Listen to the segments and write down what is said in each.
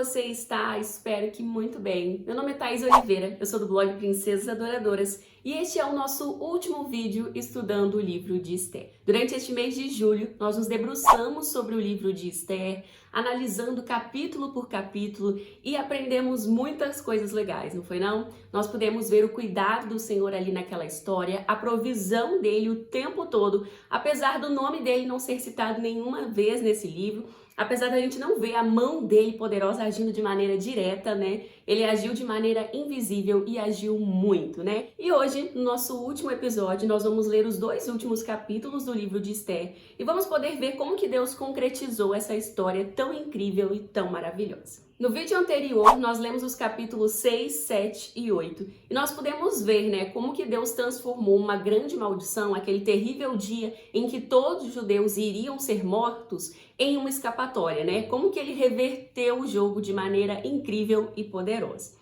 você está? Espero que muito bem. Meu nome é Thaís Oliveira, eu sou do blog Princesas Adoradoras e este é o nosso último vídeo estudando o livro de Esther. Durante este mês de julho, nós nos debruçamos sobre o livro de Esther, analisando capítulo por capítulo e aprendemos muitas coisas legais, não foi não? Nós pudemos ver o cuidado do Senhor ali naquela história, a provisão dele o tempo todo, apesar do nome dele não ser citado nenhuma vez nesse livro. Apesar da gente não ver a mão dele poderosa agindo de maneira direta, né? Ele agiu de maneira invisível e agiu muito, né? E hoje, no nosso último episódio, nós vamos ler os 2 últimos capítulos do livro de Esther e vamos poder ver como que Deus concretizou essa história tão incrível e tão maravilhosa. No vídeo anterior, nós lemos os capítulos 6, 7 e 8 e nós pudemos ver, né, como que Deus transformou uma grande maldição, aquele terrível dia em que todos os judeus iriam ser mortos, em uma escapatória, né? Como que ele reverteu o jogo de maneira incrível e poderosa.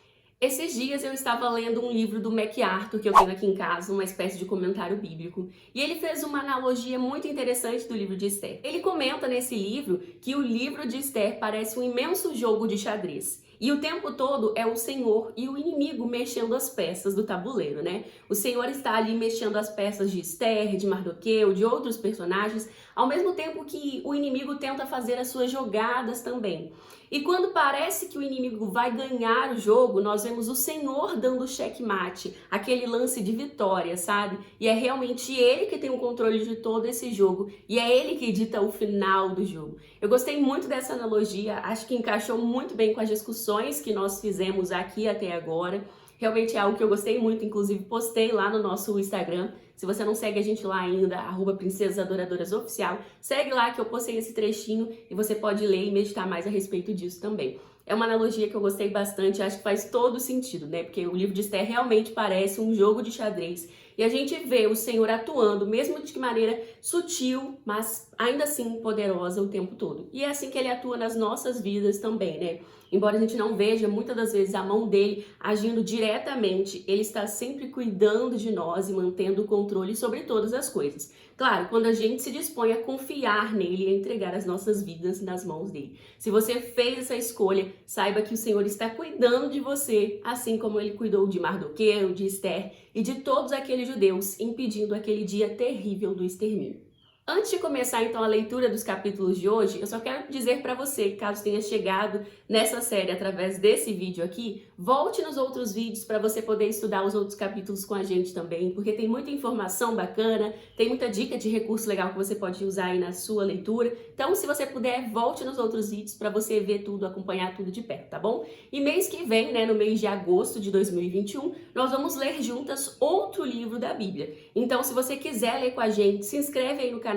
Esses dias eu estava lendo um livro do MacArthur, que eu tenho aqui em casa, uma espécie de comentário bíblico, e ele fez uma analogia muito interessante do livro de Esther. Ele comenta nesse livro que o livro de Esther parece um imenso jogo de xadrez. E o tempo todo é o Senhor e o inimigo mexendo as peças do tabuleiro, né? O Senhor está ali mexendo as peças de Esther, de Mardoqueu, de outros personagens, ao mesmo tempo que o inimigo tenta fazer as suas jogadas também. E quando parece que o inimigo vai ganhar o jogo, nós vemos o Senhor dando checkmate, aquele lance de vitória, sabe? E é realmente ele que tem o controle de todo esse jogo e é ele que dita o final do jogo. Eu gostei muito dessa analogia, acho que encaixou muito bem com as discussões que nós fizemos aqui até agora. Realmente é algo que eu gostei muito, inclusive postei lá no nosso Instagram. Se você não segue a gente lá ainda, @PrincesasAdoradorasoficial, segue lá que eu postei esse trechinho e você pode ler e meditar mais a respeito disso também. É uma analogia que eu gostei bastante, acho que faz todo sentido, né? Porque o livro de Esther realmente parece um jogo de xadrez e a gente vê o Senhor atuando, mesmo de maneira sutil, mas ainda assim poderosa o tempo todo. E é assim que ele atua nas nossas vidas também, né? Embora a gente não veja muitas das vezes a mão dele agindo diretamente, ele está sempre cuidando de nós e mantendo o controle sobre todas as coisas. Claro, quando a gente se dispõe a confiar nele e a entregar as nossas vidas nas mãos dele. Se você fez essa escolha, saiba que o Senhor está cuidando de você, assim como ele cuidou de Mardoqueu, de Esther e de todos aqueles judeus, impedindo aquele dia terrível do extermínio. Antes de começar então a leitura dos capítulos de hoje, eu só quero dizer para você, caso tenha chegado nessa série através desse vídeo aqui, volte nos outros vídeos para você poder estudar os outros capítulos com a gente também, porque tem muita informação bacana, tem muita dica de recurso legal que você pode usar aí na sua leitura. Então, se você puder, volte nos outros vídeos para você ver tudo, acompanhar tudo de perto, tá bom? E mês que vem, né, no mês de agosto de 2021, nós vamos ler juntas outro livro da Bíblia. Então, se você quiser ler com a gente, se inscreve aí no canal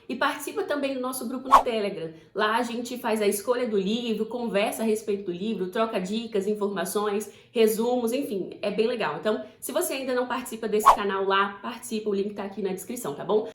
e participa também do nosso grupo no Telegram. Lá a gente faz a escolha do livro, conversa a respeito do livro, troca dicas, informações, resumos, enfim, é bem legal. Então, se você ainda não participa desse canal lá, participa, o link tá aqui na descrição, tá bom?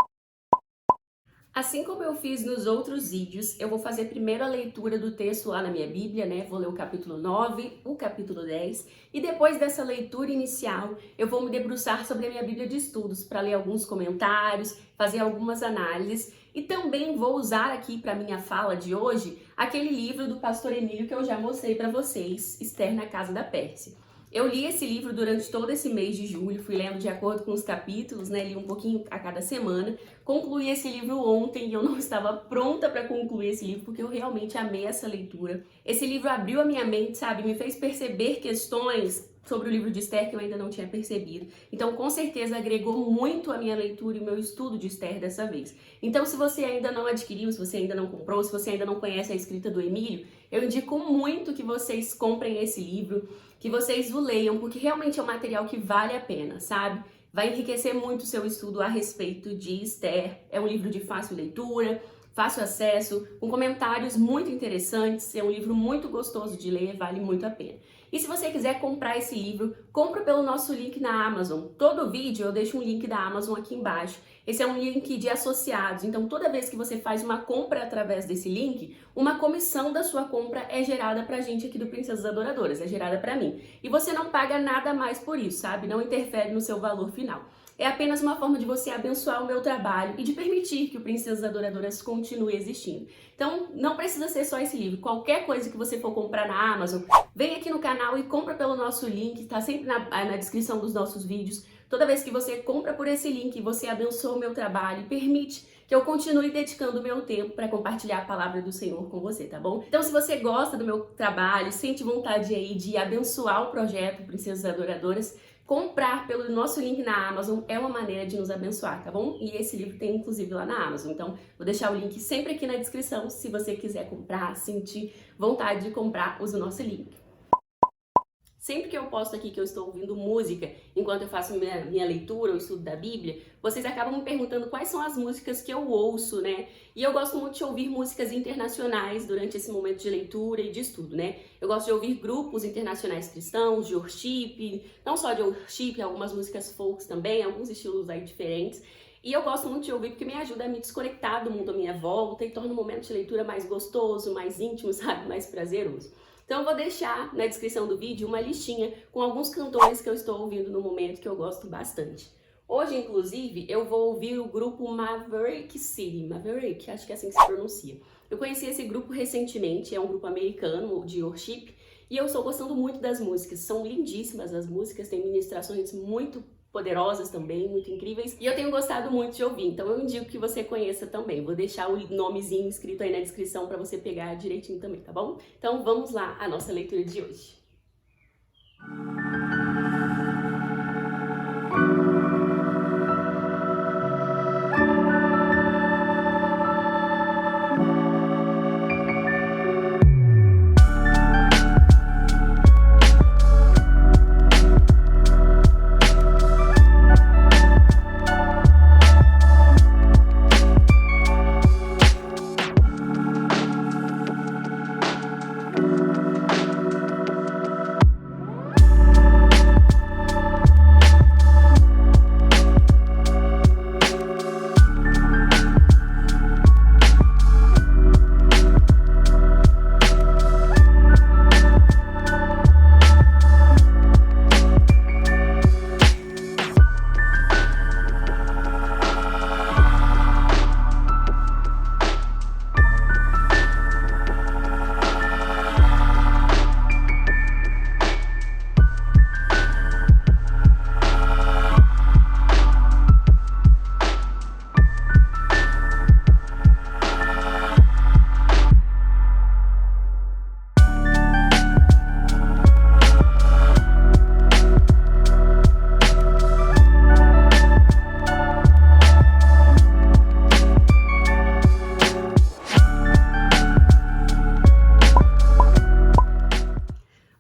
Assim como eu fiz nos outros vídeos, eu vou fazer primeiro a leitura do texto lá na minha Bíblia, né? Vou ler o capítulo 9, o capítulo 10, e depois dessa leitura inicial, eu vou me debruçar sobre a minha Bíblia de estudos para ler alguns comentários, fazer algumas análises, e também vou usar aqui para minha fala de hoje aquele livro do pastor Emílio que eu já mostrei para vocês, Esther na Casa da Pérsia. Eu li esse livro durante todo esse mês de julho, fui lendo de acordo com os capítulos, né? Li um pouquinho a cada semana. Concluí esse livro ontem e eu não estava pronta para concluir esse livro porque eu realmente amei essa leitura. Esse livro abriu a minha mente, sabe? Me fez perceber questões sobre o livro de Esther que eu ainda não tinha percebido. Então, com certeza, agregou muito a minha leitura e o meu estudo de Esther dessa vez. Então, se você ainda não adquiriu, se você ainda não comprou, se você ainda não conhece a escrita do Emílio, eu indico muito que vocês comprem esse livro, que vocês o leiam, porque realmente é um material que vale a pena, sabe? Vai enriquecer muito o seu estudo a respeito de Esther. É um livro de fácil leitura, fácil acesso, com comentários muito interessantes. É um livro muito gostoso de ler, vale muito a pena. E se você quiser comprar esse livro, compra pelo nosso link na Amazon. Todo vídeo eu deixo um link da Amazon aqui embaixo. Esse é um link de associados, então toda vez que você faz uma compra através desse link, uma comissão da sua compra é gerada pra gente aqui do Princesas Adoradoras, é gerada pra mim. E você não paga nada mais por isso, sabe? Não interfere no seu valor final. é apenas uma forma de você abençoar o meu trabalho e de permitir que o Princesas Adoradoras continue existindo. Então, não precisa ser só esse livro. Qualquer coisa que você for comprar na Amazon, vem aqui no canal e compra pelo nosso link, tá sempre na descrição dos nossos vídeos. Toda vez que você compra por esse link, você abençoa o meu trabalho e permite que eu continue dedicando o meu tempo para compartilhar a palavra do Senhor com você, tá bom? Então, se você gosta do meu trabalho, sente vontade aí de abençoar o projeto Princesas Adoradoras, comprar pelo nosso link na Amazon é uma maneira de nos abençoar, tá bom? E esse livro tem inclusive lá na Amazon, então vou deixar o link sempre aqui na descrição. Se você quiser comprar, sentir vontade de comprar, use o nosso link. Sempre que eu posto aqui que eu estou ouvindo música enquanto eu faço minha leitura ou estudo da Bíblia, vocês acabam me perguntando quais são as músicas que eu ouço, né? E eu gosto muito de ouvir músicas internacionais durante esse momento de leitura e de estudo, né? Eu gosto de ouvir grupos internacionais cristãos, de worship, não só de worship, algumas músicas folks também, alguns estilos aí diferentes. E eu gosto muito de ouvir porque me ajuda a me desconectar do mundo à minha volta e torna o momento de leitura mais gostoso, mais íntimo, sabe? Mais prazeroso. Então eu vou deixar na descrição do vídeo uma listinha com alguns cantores que eu estou ouvindo no momento que eu gosto bastante. Hoje, inclusive, eu vou ouvir o grupo Maverick City, Maverick, acho que é assim que se pronuncia. Eu conheci esse grupo recentemente, é um grupo americano de worship, e eu estou gostando muito das músicas, são lindíssimas as músicas, tem ministrações muito poderosas também, muito incríveis, e eu tenho gostado muito de ouvir, então eu indico que você conheça também. Vou deixar o nomezinho escrito aí na descrição para você pegar direitinho também, tá bom? Então vamos lá, a nossa leitura de hoje.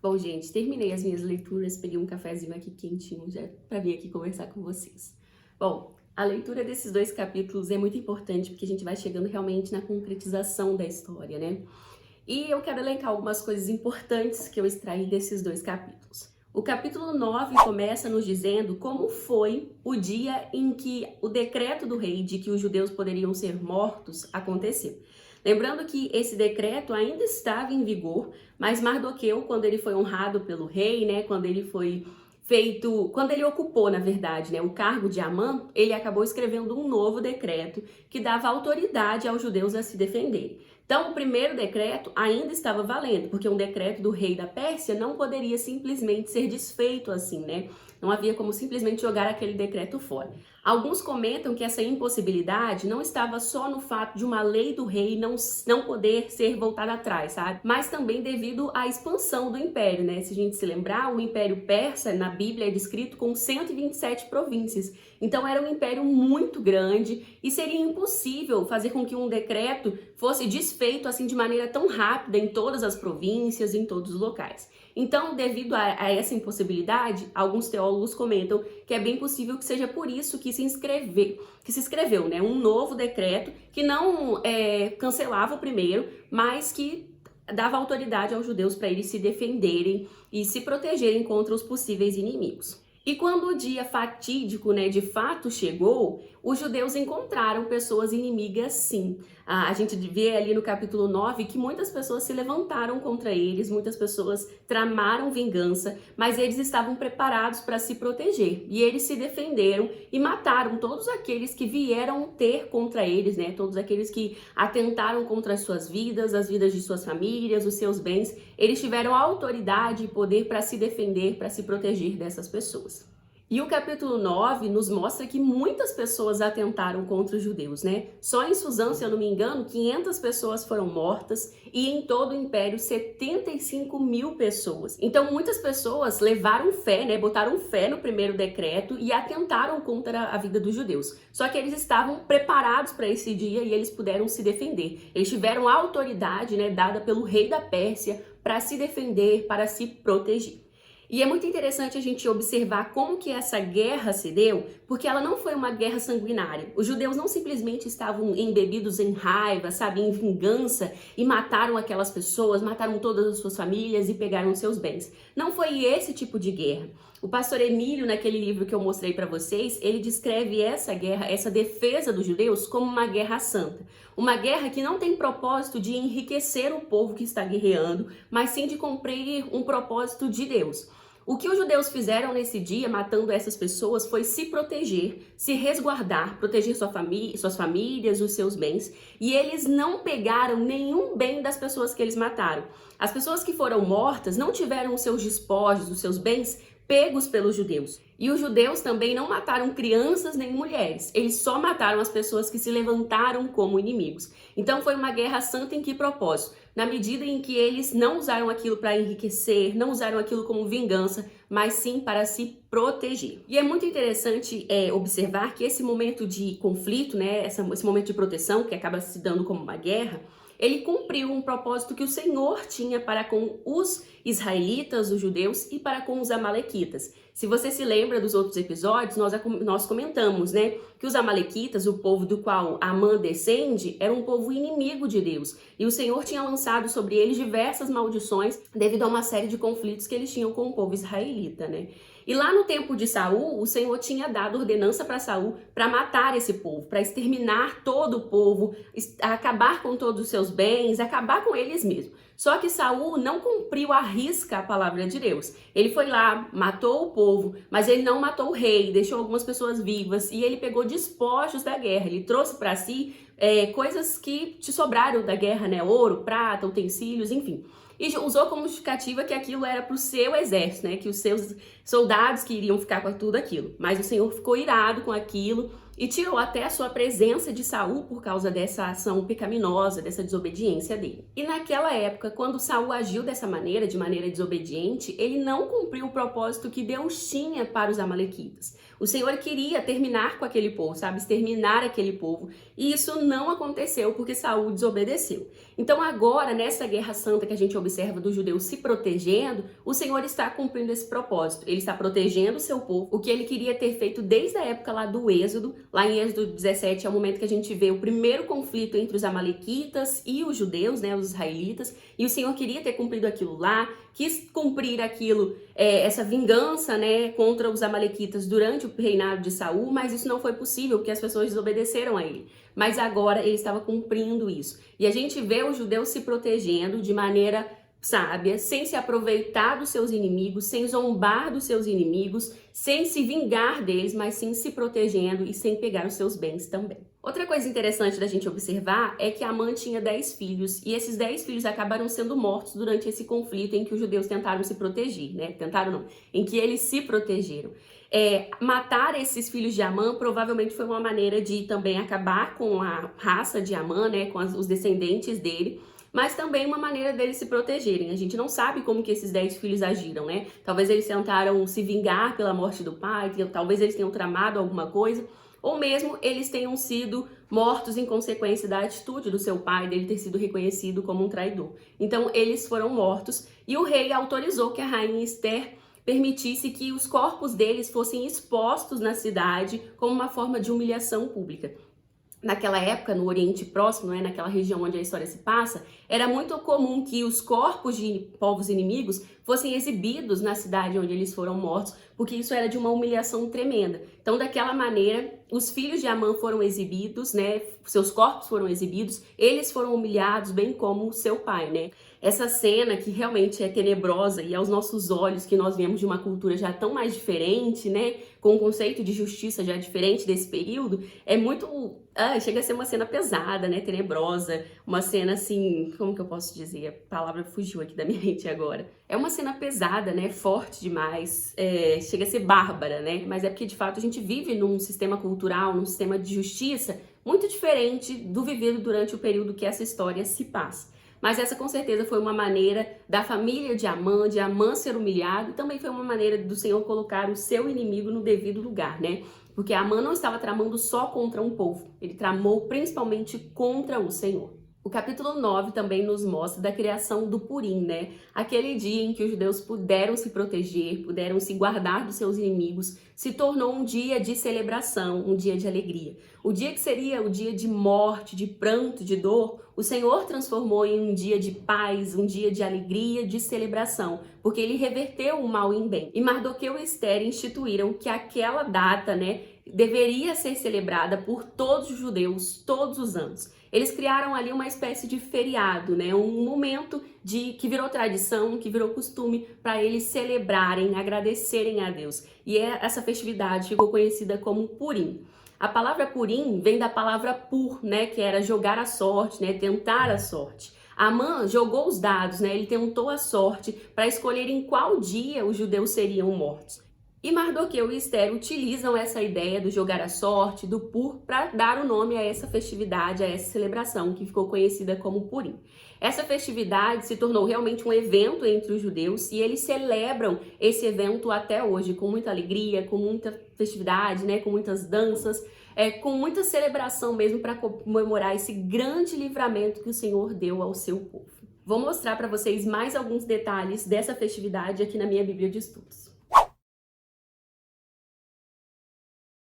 Bom, gente, terminei as minhas leituras, peguei um cafezinho aqui quentinho já para vir aqui conversar com vocês. Bom, a leitura desses 2 capítulos é muito importante porque a gente vai chegando realmente na concretização da história, né? E eu quero elencar algumas coisas importantes que eu extraí desses 2 capítulos. O capítulo 9 começa nos dizendo como foi o dia em que o decreto do rei de que os judeus poderiam ser mortos aconteceu. Lembrando que esse decreto ainda estava em vigor, mas Mardoqueu, quando ele foi honrado pelo rei, né, quando ele ocupou, na verdade, né, o cargo de Amã, ele acabou escrevendo um novo decreto que dava autoridade aos judeus a se defenderem. Então, o primeiro decreto ainda estava valendo, porque um decreto do rei da Pérsia não poderia simplesmente ser desfeito assim, né? Não havia como simplesmente jogar aquele decreto fora. Alguns comentam que essa impossibilidade não estava só no fato de uma lei do rei não poder ser voltada atrás, sabe? Mas também devido à expansão do império, né? Se a gente se lembrar, o Império Persa, na Bíblia, é descrito com 127 províncias. Então, era um império muito grande e seria impossível fazer com que um decreto fosse desfeito assim de maneira tão rápida em todas as províncias, em todos os locais. Então, devido a essa impossibilidade, alguns teólogos comentam que é bem possível que seja por isso que se escreveu, né, um novo decreto que não cancelava o primeiro, mas que dava autoridade aos judeus para eles se defenderem e se protegerem contra os possíveis inimigos. E quando o dia fatídico, né, de fato chegou, os judeus encontraram pessoas inimigas sim. A gente vê ali no capítulo 9 que muitas pessoas se levantaram contra eles, muitas pessoas tramaram vingança, mas eles estavam preparados para se proteger. E eles se defenderam e mataram todos aqueles que vieram ter contra eles, né? Todos aqueles que atentaram contra as suas vidas, as vidas de suas famílias, os seus bens. Eles tiveram autoridade e poder para se defender, para se proteger dessas pessoas. E o capítulo 9 nos mostra que muitas pessoas atentaram contra os judeus, né? Só em Suzã, se eu não me engano, 500 pessoas foram mortas e em todo o Império 75 mil pessoas. Então muitas pessoas levaram fé, né? Botaram fé no primeiro decreto e atentaram contra a vida dos judeus. Só que eles estavam preparados para esse dia e eles puderam se defender. Eles tiveram a autoridade, né, dada pelo rei da Pérsia para se defender, para se proteger. E é muito interessante a gente observar como que essa guerra se deu, porque ela não foi uma guerra sanguinária. Os judeus não simplesmente estavam embebidos em raiva, sabe, em vingança, e mataram aquelas pessoas, mataram todas as suas famílias e pegaram seus bens. Não foi esse tipo de guerra. O pastor Emílio, naquele livro que eu mostrei para vocês, ele descreve essa guerra, essa defesa dos judeus como uma guerra santa. Uma guerra que não tem propósito de enriquecer o povo que está guerreando, mas sim de cumprir um propósito de Deus. O que os judeus fizeram nesse dia, matando essas pessoas, foi se proteger, se resguardar, proteger suas famílias, os seus bens. E eles não pegaram nenhum bem das pessoas que eles mataram. As pessoas que foram mortas não tiveram os seus despojos, os seus bens pegos pelos judeus. E os judeus também não mataram crianças nem mulheres. Eles só mataram as pessoas que se levantaram como inimigos. Então foi uma guerra santa em que propósito? Na medida em que eles não usaram aquilo para enriquecer, não usaram aquilo como vingança, mas sim para se proteger. E é muito interessante observar que esse momento de conflito, né, esse momento de proteção, que acaba se dando como uma guerra, ele cumpriu um propósito que o Senhor tinha para com os israelitas, os judeus, e para com os amalequitas. Se você se lembra dos outros episódios, nós comentamos, né, que os amalequitas, o povo do qual Amã descende, era um povo inimigo de Deus. E o Senhor tinha lançado sobre eles diversas maldições devido a uma série de conflitos que eles tinham com o povo israelita, né? E lá no tempo de Saul, o Senhor tinha dado ordenança para Saul para matar esse povo, para exterminar todo o povo, acabar com todos os seus bens, acabar com eles mesmos. Só que Saul não cumpriu à risca a palavra de Deus. Ele foi lá, matou o povo, mas ele não matou o rei, deixou algumas pessoas vivas e ele pegou despojos da guerra. Ele trouxe para si coisas que te sobraram da guerra, né? Ouro, prata, utensílios, enfim. E usou como justificativa que aquilo era para o seu exército, né? Que os seus soldados que iriam ficar com tudo aquilo. Mas o Senhor ficou irado com aquilo e tirou até a sua presença de Saul por causa dessa ação pecaminosa, dessa desobediência dele. E naquela época, quando Saul agiu dessa maneira, de maneira desobediente, ele não cumpriu o propósito que Deus tinha para os amalequitas. O Senhor queria terminar com aquele povo, sabe? Exterminar aquele povo. E isso não aconteceu porque Saul desobedeceu. Então agora, nessa guerra santa que a gente observa dos judeus se protegendo, o Senhor está cumprindo esse propósito. Ele está protegendo o seu povo, o que ele queria ter feito desde a época lá do Êxodo. Lá em Êxodo 17 é o momento que a gente vê o primeiro conflito entre os amalequitas e os judeus, né, os israelitas. E o Senhor queria ter cumprido aquilo lá, quis cumprir aquilo, essa vingança, né, contra os amalequitas durante o reinado de Saul, mas isso não foi possível porque as pessoas desobedeceram a ele. Mas agora ele estava cumprindo isso. E a gente vê os judeus se protegendo de maneira sábia, sem se aproveitar dos seus inimigos, sem zombar dos seus inimigos, sem se vingar deles, mas sim se protegendo e sem pegar os seus bens também. Outra coisa interessante da gente observar é que Amã tinha 10 filhos e esses 10 filhos acabaram sendo mortos durante esse conflito em que os judeus tentaram se proteger, né? Tentaram não, em que eles se protegeram. Matar esses filhos de Amã provavelmente foi uma maneira de também acabar com a raça de Amã, né? Com os descendentes dele, mas também uma maneira deles se protegerem. A gente não sabe como que esses 10 filhos agiram, né? Talvez eles tentaram se vingar pela morte do pai, talvez eles tenham tramado alguma coisa, ou mesmo eles tenham sido mortos em consequência da atitude do seu pai, dele ter sido reconhecido como um traidor. Então eles foram mortos e o rei autorizou que a rainha Esther permitisse que os corpos deles fossem expostos na cidade como uma forma de humilhação pública. Naquela época, no Oriente Próximo, né, naquela região onde a história se passa, era muito comum que os corpos de povos inimigos fossem exibidos na cidade onde eles foram mortos, porque isso era de uma humilhação tremenda. Então, daquela maneira, os filhos de Amã foram exibidos, né? Seus corpos foram exibidos, eles foram humilhados, bem como o seu pai, né? Essa cena que realmente é tenebrosa e aos nossos olhos, que nós vemos de uma cultura já tão mais diferente, né? Com um conceito de justiça já diferente desse período, é muito... chega a ser uma cena pesada, né? Tenebrosa, uma cena assim... Como que eu posso dizer? A palavra fugiu aqui da minha mente agora. É uma cena pesada, né? Forte demais, chega a ser bárbara, né? Mas é porque, de fato, a gente vive num sistema cultural, num sistema de justiça muito diferente do vivido durante o período que essa história se passa. Mas essa com certeza foi uma maneira da família de Amã ser humilhado, e também foi uma maneira do Senhor colocar o seu inimigo no devido lugar, né? Porque Amã não estava tramando só contra um povo, ele tramou principalmente contra o Senhor. O capítulo 9 também nos mostra da criação do Purim, né? Aquele dia em que os judeus puderam se proteger, puderam se guardar dos seus inimigos, se tornou um dia de celebração, um dia de alegria. O dia que seria o dia de morte, de pranto, de dor, o Senhor transformou em um dia de paz, um dia de alegria, de celebração, porque ele reverteu o mal em bem. E Mardoqueu e Ester instituíram que aquela data, né, deveria ser celebrada por todos os judeus, todos os anos. Eles criaram ali uma espécie de feriado, né? Um momento que virou tradição, que virou costume para eles celebrarem, agradecerem a Deus. E essa festividade ficou conhecida como Purim. A palavra Purim vem da palavra pur, né? Que era jogar a sorte, né? Tentar a sorte. Amã jogou os dados, né? Ele tentou a sorte para escolher em qual dia os judeus seriam mortos. E Mardoqueu e Ester utilizam essa ideia do jogar a sorte, do pur, para dar o nome a essa festividade, a essa celebração que ficou conhecida como Purim. Essa festividade se tornou realmente um evento entre os judeus e eles celebram esse evento até hoje com muita alegria, com muita festividade, né, com muitas danças, com muita celebração mesmo para comemorar esse grande livramento que o Senhor deu ao seu povo. Vou mostrar para vocês mais alguns detalhes dessa festividade aqui na minha Bíblia de Estudos.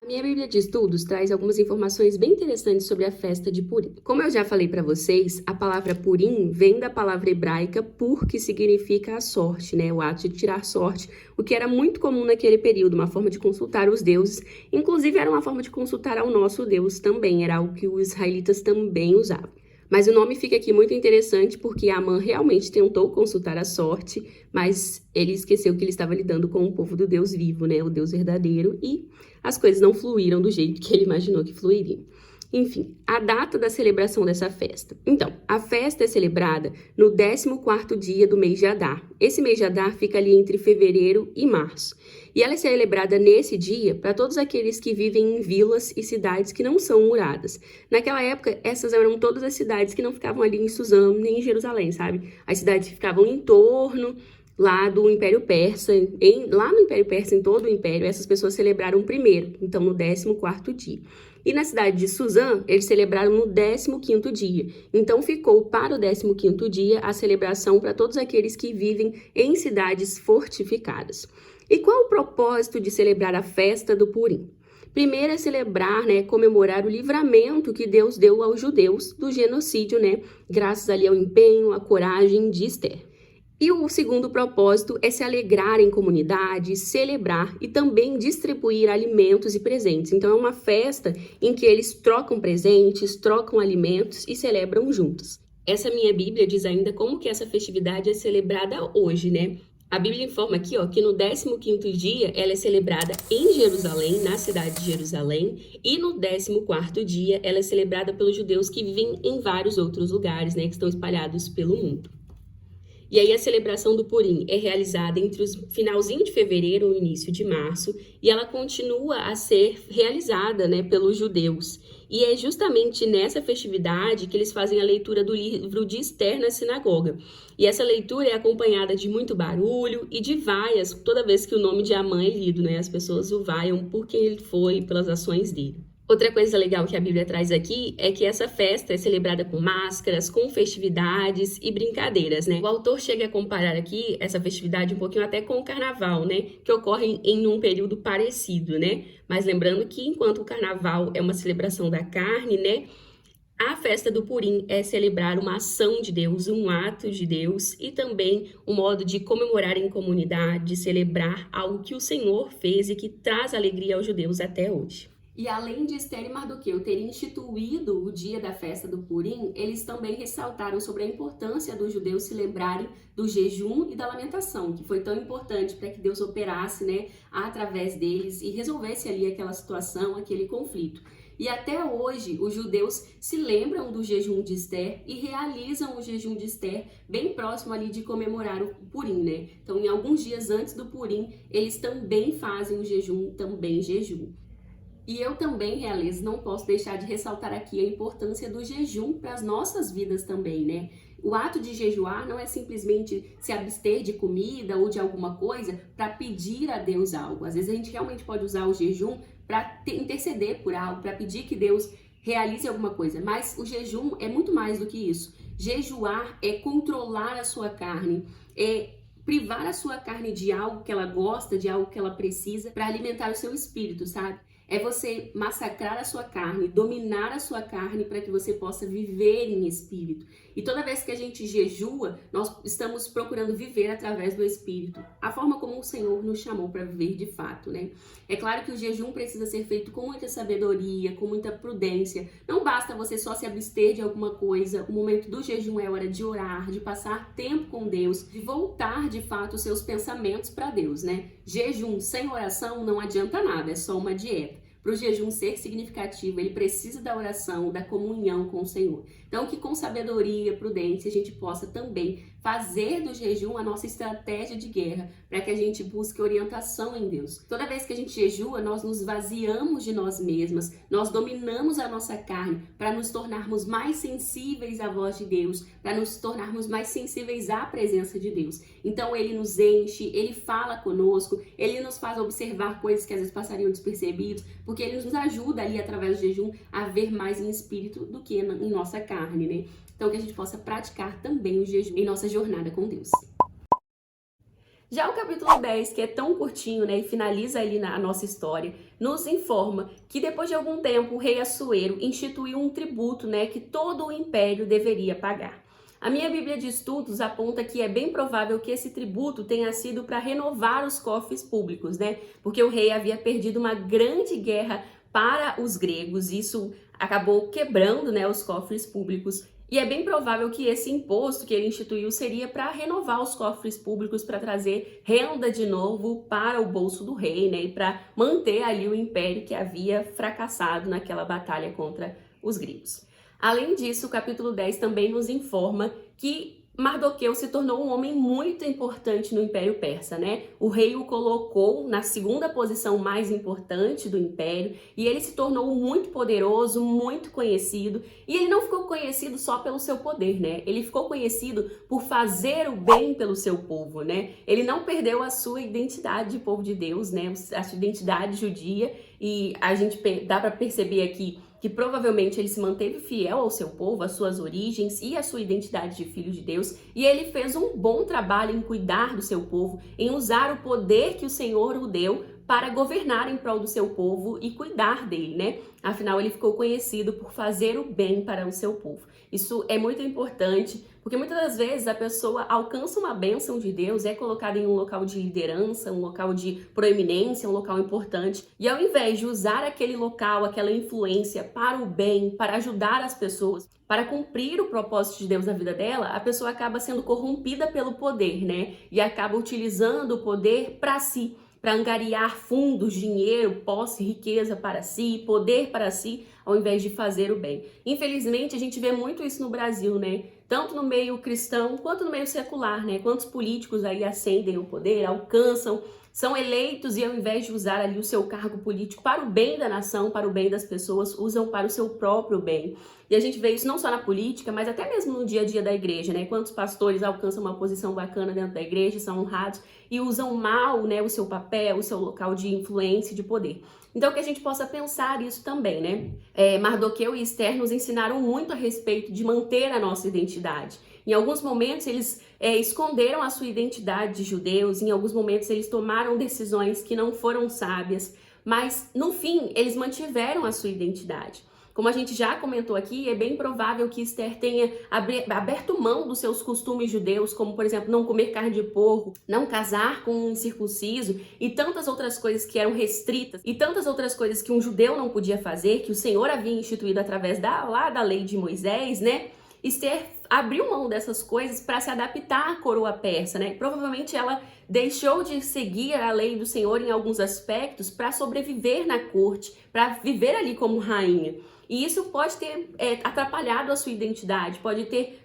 A minha Bíblia de Estudos traz algumas informações bem interessantes sobre a festa de Purim. Como eu já falei para vocês, a palavra Purim vem da palavra hebraica pur, que significa a sorte, né? O ato de tirar sorte, o que era muito comum naquele período, uma forma de consultar os deuses. Inclusive, era uma forma de consultar ao nosso Deus também, era algo que os israelitas também usavam. Mas o nome fica aqui muito interessante porque Amã realmente tentou consultar a sorte, mas ele esqueceu que ele estava lidando com o povo do Deus vivo, né? O Deus verdadeiro, e as coisas não fluíram do jeito que ele imaginou que fluiriam. Enfim, a data da celebração dessa festa. Então, a festa é celebrada no 14º dia do mês de Adar. Esse mês de Adar fica ali entre fevereiro e março. E ela é celebrada nesse dia para todos aqueles que vivem em vilas e cidades que não são muradas. Naquela época, essas eram todas as cidades que não ficavam ali em Suzã, nem em Jerusalém, sabe? As cidades que ficavam em torno lá do Império Persa, lá no Império Persa, em todo o Império, essas pessoas celebraram primeiro, então no 14º dia. E na cidade de Suzã, eles celebraram no 15º dia. Então ficou para o 15º dia a celebração para todos aqueles que vivem em cidades fortificadas. E qual o propósito de celebrar a festa do Purim? Primeiro é celebrar, né, comemorar o livramento que Deus deu aos judeus do genocídio, né, graças ali ao empenho, à coragem de Ester. E o segundo propósito é se alegrar em comunidade, celebrar e também distribuir alimentos e presentes. Então é uma festa em que eles trocam presentes, trocam alimentos e celebram juntos. Essa minha Bíblia diz ainda como que essa festividade é celebrada hoje, né? A Bíblia informa aqui, ó, que no 15º dia ela é celebrada em Jerusalém, na cidade de Jerusalém, e no 14º dia ela é celebrada pelos judeus que vivem em vários outros lugares, né, que estão espalhados pelo mundo. E aí a celebração do Purim é realizada entre o finalzinho de fevereiro e o início de março, e ela continua a ser realizada, né, pelos judeus. E é justamente nessa festividade que eles fazem a leitura do livro de Ester na sinagoga. E essa leitura é acompanhada de muito barulho e de vaias toda vez que o nome de Amã é lido, né? As pessoas o vaiam por quem ele foi, pelas ações dele. Outra coisa legal que a Bíblia traz aqui é que essa festa é celebrada com máscaras, com festividades e brincadeiras, né? O autor chega a comparar aqui essa festividade um pouquinho até com o carnaval, né? Que ocorre em um período parecido, né? Mas lembrando que enquanto o carnaval é uma celebração da carne, né? A festa do Purim é celebrar uma ação de Deus, um ato de Deus e também um modo de comemorar em comunidade, de celebrar algo que o Senhor fez e que traz alegria aos judeus até hoje. E além de Esther e Mardoqueu terem instituído o dia da festa do Purim, eles também ressaltaram sobre a importância dos judeus se lembrarem do jejum e da lamentação, que foi tão importante para que Deus operasse, né, através deles e resolvesse ali aquela situação, aquele conflito. E até hoje, os judeus se lembram do jejum de Esther e realizam o jejum de Esther bem próximo ali de comemorar o Purim, né? Então, em alguns dias antes do Purim, eles também fazem o jejum, também jejum. E eu também, realeza, não posso deixar de ressaltar aqui a importância do jejum para as nossas vidas também, né? O ato de jejuar não é simplesmente se abster de comida ou de alguma coisa para pedir a Deus algo. Às vezes a gente realmente pode usar o jejum para interceder por algo, para pedir que Deus realize alguma coisa. Mas o jejum é muito mais do que isso. Jejuar é controlar a sua carne, é privar a sua carne de algo que ela gosta, de algo que ela precisa para alimentar o seu espírito, sabe? É você massacrar a sua carne, dominar a sua carne para que você possa viver em espírito. E toda vez que a gente jejua, nós estamos procurando viver através do espírito. A forma como o Senhor nos chamou para viver de fato, né? É claro que o jejum precisa ser feito com muita sabedoria, com muita prudência. Não basta você só se abster de alguma coisa. O momento do jejum é hora de orar, de passar tempo com Deus, de voltar de fato os seus pensamentos para Deus, né? Jejum sem oração não adianta nada, é só uma dieta. Para o jejum ser significativo, ele precisa da oração, da comunhão com o Senhor. Então, que com sabedoria, prudência, a gente possa também fazer do jejum a nossa estratégia de guerra, para que a gente busque orientação em Deus. Toda vez que a gente jejua, nós nos vaziamos de nós mesmas, nós dominamos a nossa carne para nos tornarmos mais sensíveis à voz de Deus, para nos tornarmos mais sensíveis à presença de Deus. Então, ele nos enche, ele fala conosco, ele nos faz observar coisas que às vezes passariam despercebidos, porque ele nos ajuda ali através do jejum a ver mais em espírito do que em nossa carne, né? Então que a gente possa praticar também o jejum em nossa jornada com Deus. Já o capítulo 10, que é tão curtinho, né, e finaliza ali a nossa história, nos informa que depois de algum tempo o rei Assuero instituiu um tributo, né, que todo o império deveria pagar. A minha Bíblia de Estudos aponta que é bem provável que esse tributo tenha sido para renovar os cofres públicos, né? Porque o rei havia perdido uma grande guerra para os gregos, isso acabou quebrando, né, os cofres públicos. E é bem provável que esse imposto que ele instituiu seria para renovar os cofres públicos, para trazer renda de novo para o bolso do rei, né? E para manter ali o império que havia fracassado naquela batalha contra os gregos. Além disso, o capítulo 10 também nos informa que Mardoqueu se tornou um homem muito importante no Império Persa, né? O rei o colocou na segunda posição mais importante do império e ele se tornou muito poderoso, muito conhecido. E ele não ficou conhecido só pelo seu poder, né? Ele ficou conhecido por fazer o bem pelo seu povo, né? Ele não perdeu a sua identidade de povo de Deus, né? A sua identidade judia, e a gente dá para perceber aqui que provavelmente ele se manteve fiel ao seu povo, às suas origens e à sua identidade de filho de Deus, e ele fez um bom trabalho em cuidar do seu povo, em usar o poder que o Senhor o deu para governar em prol do seu povo e cuidar dele, né? Afinal, ele ficou conhecido por fazer o bem para o seu povo. Isso é muito importante, porque muitas das vezes a pessoa alcança uma bênção de Deus, é colocada em um local de liderança, um local de proeminência, um local importante, e ao invés de usar aquele local, aquela influência para o bem, para ajudar as pessoas, para cumprir o propósito de Deus na vida dela, a pessoa acaba sendo corrompida pelo poder, né? E acaba utilizando o poder para si, para angariar fundos, dinheiro, posse, riqueza para si, poder para si, ao invés de fazer o bem. Infelizmente, a gente vê muito isso no Brasil, né? Tanto no meio cristão quanto no meio secular, né? Quantos políticos aí ascendem o poder, alcançam, são eleitos e ao invés de usar ali o seu cargo político para o bem da nação, para o bem das pessoas, usam para o seu próprio bem. E a gente vê isso não só na política, mas até mesmo no dia a dia da igreja, né? Quantos pastores alcançam uma posição bacana dentro da igreja, são honrados e usam mal, né, o seu papel, o seu local de influência e de poder. Então, que a gente possa pensar isso também, né? Mardoqueu e Esther nos ensinaram muito a respeito de manter a nossa identidade. Em alguns momentos, eles esconderam a sua identidade de judeus, em alguns momentos, eles tomaram decisões que não foram sábias, mas, no fim, eles mantiveram a sua identidade. Como a gente já comentou aqui, é bem provável que Esther tenha aberto mão dos seus costumes judeus, como, por exemplo, não comer carne de porco, não casar com um incircunciso e tantas outras coisas que eram restritas e tantas outras coisas que um judeu não podia fazer, que o Senhor havia instituído através da lei de Moisés, né? Esther abriu mão dessas coisas para se adaptar à coroa persa, né? Provavelmente ela deixou de seguir a lei do Senhor em alguns aspectos para sobreviver na corte, para viver ali como rainha. E isso pode ter atrapalhado a sua identidade, pode ter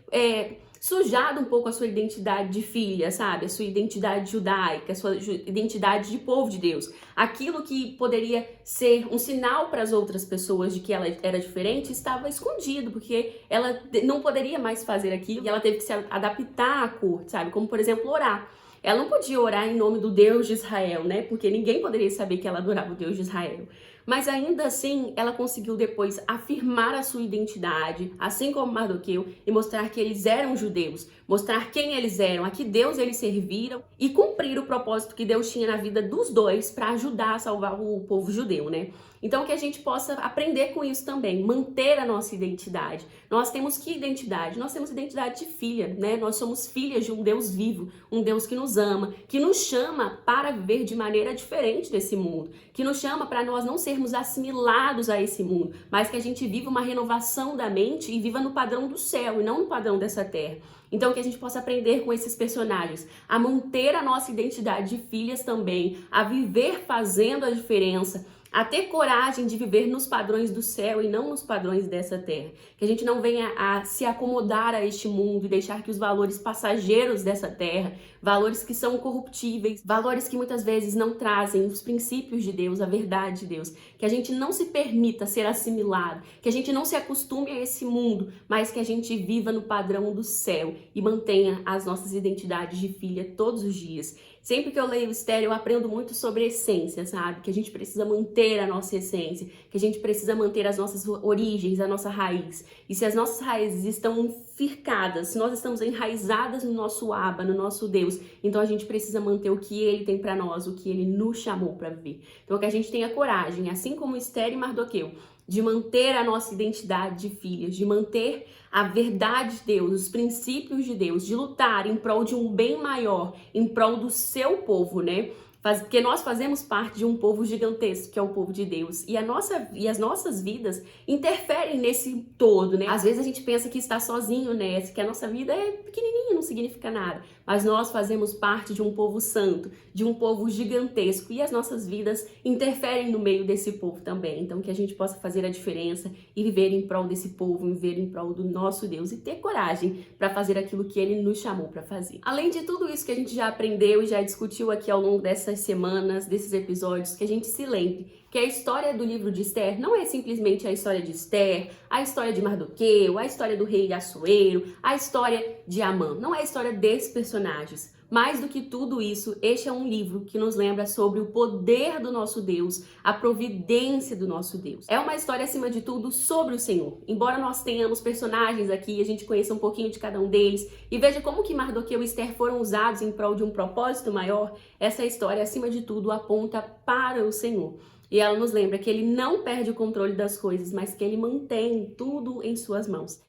sujado um pouco a sua identidade de filha, sabe? A sua identidade judaica, a sua identidade de povo de Deus. Aquilo que poderia ser um sinal para as outras pessoas de que ela era diferente estava escondido, porque ela não poderia mais fazer aquilo e ela teve que se adaptar à corte, sabe? Como, por exemplo, orar. Ela não podia orar em nome do Deus de Israel, né? Porque ninguém poderia saber que ela adorava o Deus de Israel. Mas ainda assim, ela conseguiu depois afirmar a sua identidade, assim como Mardoqueu, e mostrar que eles eram judeus, mostrar quem eles eram, a que Deus eles serviram e cumprir o propósito que Deus tinha na vida dos dois para ajudar a salvar o povo judeu, né? Então que a gente possa aprender com isso também, manter a nossa identidade. Nós temos que identidade? Nós temos identidade de filha, né? Nós somos filhas de um Deus vivo, um Deus que nos ama, que nos chama para viver de maneira diferente desse mundo, que nos chama para nós não sermos assimilados a esse mundo, mas que a gente viva uma renovação da mente e viva no padrão do céu e não no padrão dessa terra. Então que a gente possa aprender com esses personagens a manter a nossa identidade de filhas também, a viver fazendo a diferença, a ter coragem de viver nos padrões do céu e não nos padrões dessa terra. Que a gente não venha a se acomodar a este mundo e deixar que os valores passageiros dessa terra, valores que são corruptíveis, valores que muitas vezes não trazem os princípios de Deus, a verdade de Deus, que a gente não se permita ser assimilado, que a gente não se acostume a esse mundo, mas que a gente viva no padrão do céu e mantenha as nossas identidades de filha todos os dias. Sempre que eu leio Esther, eu aprendo muito sobre essência, sabe? Que a gente precisa manter a nossa essência, que a gente precisa manter as nossas origens, a nossa raiz. E se as nossas raízes estão fircadas, se nós estamos enraizadas no nosso Abba, no nosso Deus, então a gente precisa manter o que Ele tem para nós, o que Ele nos chamou para viver. Então que a gente tenha coragem, assim como Esther e Mardoqueu, de manter a nossa identidade de filhas, de manter a verdade de Deus, os princípios de Deus, de lutar em prol de um bem maior, em prol do seu povo, né? Porque nós fazemos parte de um povo gigantesco, que é o povo de Deus. E as nossas vidas interferem nesse todo, né? Às vezes a gente pensa que está sozinho nessa, que a nossa vida é pequenininha, não significa nada. Mas nós fazemos parte de um povo santo, de um povo gigantesco. E as nossas vidas interferem no meio desse povo também. Então que a gente possa fazer a diferença e viver em prol desse povo, viver em prol do nosso Deus e ter coragem para fazer aquilo que Ele nos chamou para fazer. Além de tudo isso que a gente já aprendeu e já discutiu aqui ao longo dessas semanas, desses episódios, que a gente se lembre que a história do livro de Esther não é simplesmente a história de Esther, a história de Mardoqueu, a história do rei Assuero, a história de Amã. Não é a história desses personagens. Mais do que tudo isso, este é um livro que nos lembra sobre o poder do nosso Deus, a providência do nosso Deus. É uma história, acima de tudo, sobre o Senhor. Embora nós tenhamos personagens aqui, a gente conheça um pouquinho de cada um deles e veja como que Mardoqueu e Esther foram usados em prol de um propósito maior, essa história, acima de tudo, aponta para o Senhor. E ela nos lembra que Ele não perde o controle das coisas, mas que Ele mantém tudo em suas mãos.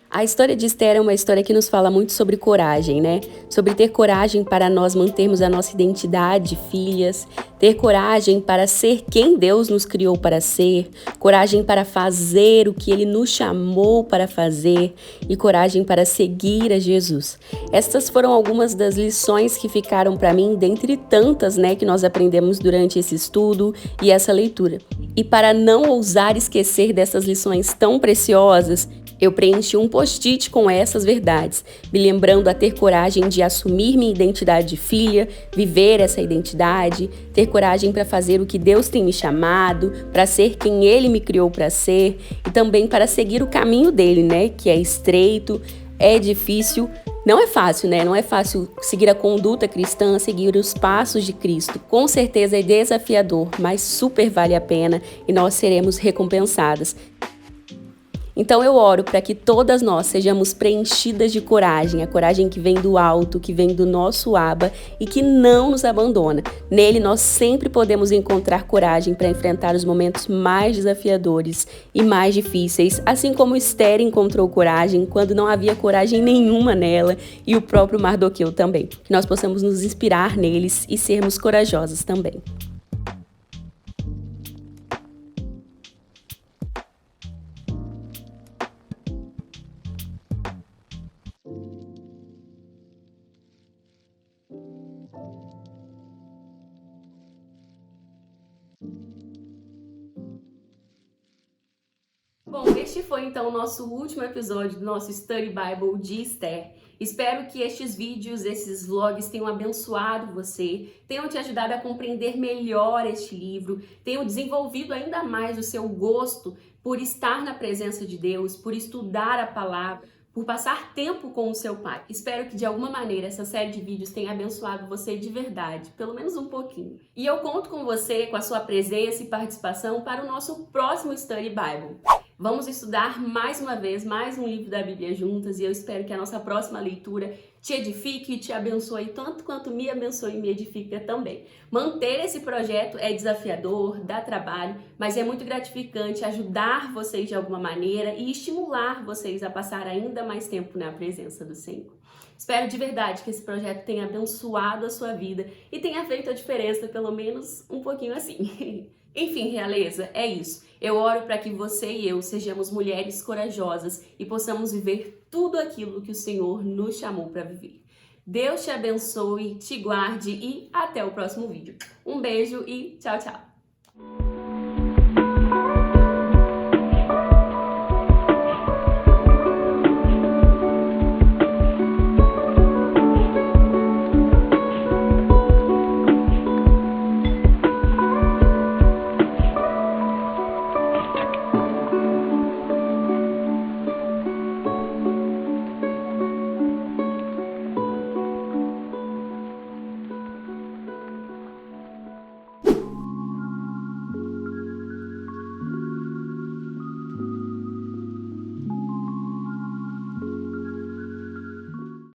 A história de Esther é uma história que nos fala muito sobre coragem, né? Sobre ter coragem para nós mantermos a nossa identidade de filhas, ter coragem para ser quem Deus nos criou para ser, coragem para fazer o que Ele nos chamou para fazer e coragem para seguir a Jesus. Estas foram algumas das lições que ficaram para mim, dentre tantas, né, que nós aprendemos durante esse estudo e essa leitura. E para não ousar esquecer dessas lições tão preciosas, eu preenchi um post-it com essas verdades, me lembrando a ter coragem de assumir minha identidade de filha, viver essa identidade, ter coragem para fazer o que Deus tem me chamado, para ser quem Ele me criou para ser e também para seguir o caminho dele, né? Que é estreito, é difícil, não é fácil, né? Não é fácil seguir a conduta cristã, seguir os passos de Cristo. Com certeza é desafiador, mas super vale a pena e nós seremos recompensadas. Então eu oro para que todas nós sejamos preenchidas de coragem, a coragem que vem do alto, que vem do nosso Abba e que não nos abandona. Nele nós sempre podemos encontrar coragem para enfrentar os momentos mais desafiadores e mais difíceis, assim como Esther encontrou coragem quando não havia coragem nenhuma nela e o próprio Mardoqueu também. Que nós possamos nos inspirar neles e sermos corajosas também. Bom, este foi então o nosso último episódio do nosso Study Bible de Esther. Espero que estes vídeos, esses vlogs tenham abençoado você, tenham te ajudado a compreender melhor este livro, tenham desenvolvido ainda mais o seu gosto por estar na presença de Deus, por estudar a palavra, por passar tempo com o seu pai. Espero que de alguma maneira essa série de vídeos tenha abençoado você de verdade, pelo menos um pouquinho. E eu conto com você, com a sua presença e participação para o nosso próximo Study Bible. Vamos estudar mais uma vez, mais um livro da Bíblia juntas e eu espero que a nossa próxima leitura te edifique e te abençoe tanto quanto me abençoe e me edifica também. Manter esse projeto é desafiador, dá trabalho, mas é muito gratificante ajudar vocês de alguma maneira e estimular vocês a passar ainda mais tempo na presença do Senhor. Espero de verdade que esse projeto tenha abençoado a sua vida e tenha feito a diferença, pelo menos um pouquinho assim. Enfim, realeza, é isso. Eu oro para que você e eu sejamos mulheres corajosas e possamos viver tudo aquilo que o Senhor nos chamou para viver. Deus te abençoe, te guarde e até o próximo vídeo. Um beijo e tchau, tchau!